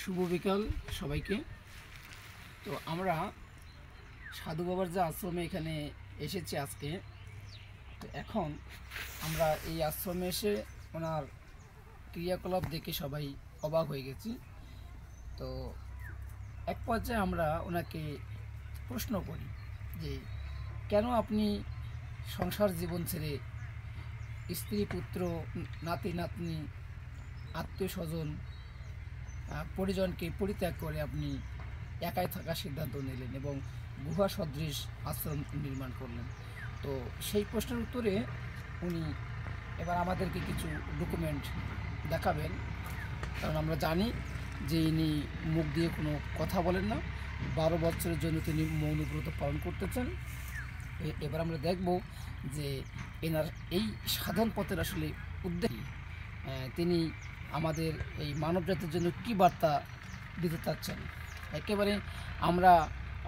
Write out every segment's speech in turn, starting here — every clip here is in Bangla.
শুভ বিকাল সবাইকে। তো আমরা সাধু বাবার যে আশ্রমে এখানে এসেছি আজকে, তো এখন আমরা এই আশ্রমে এসে ওনার ক্রিয়াকলাপ দেখে সবাই অবাক হয়ে গেছি। তো এক পর্যায়ে আমরা ওনাকে প্রশ্ন করি যে কেন আপনি সংসার জীবন ছেড়ে স্ত্রী পুত্র নাতি নাতনি আত্মীয় স্বজন পরিজনকে পরিত্যাগ করে আপনি একাই থাকার সিদ্ধান্ত নিলেন এবং গুহা সদৃশ আশ্রম নির্মাণ করলেন। তো সেই প্রশ্নের উত্তরে উনি এবার আমাদেরকে কিছু ডকুমেন্ট দেখাবেন, কারণ আমরা জানি যে ইনি মুখ দিয়ে কোনো কথা বলেন না। 12 বছরের জন্য তিনি মৌনব্রত পালন করতেছেন। এবার আমরা দেখব যে এনার এই সাধন পথের আসলে উদ্দেশ্য তিনি আমাদের এই মানব জাতির জন্য কী বার্তা দিতে চাচ্ছেন। একেবারে আমরা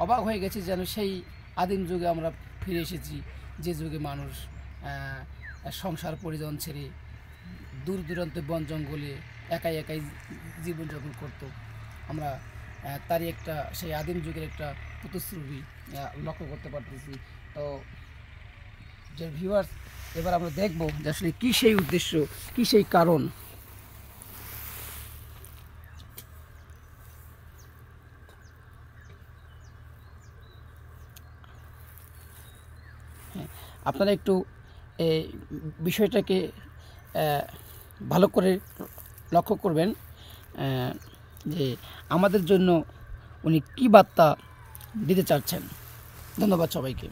অবাক হয়ে গেছি, যেন সেই আদিম যুগে আমরা ফিরে এসেছি, যে যুগে মানুষ সংসার পরিজন ছেড়ে দূর দূরান্তে বন জঙ্গলে একাই একাই জীবনযাপন করত। আমরা তারই একটা সেই আদিম যুগের একটা প্রতিশ্রুতি লক্ষ্য করতে পারতেছি। তো যে ভিউয়ার্স, এবার আমরা দেখব যে আসলে কী সেই উদ্দেশ্য, কী সেই কারণ। আপনারা একটু এই বিষয়টাকে ভালো করে লক্ষ্য করবেন যে আমাদের জন্য উনি কী বার্তা দিতে চাচ্ছেন। ধন্যবাদ সবাইকে।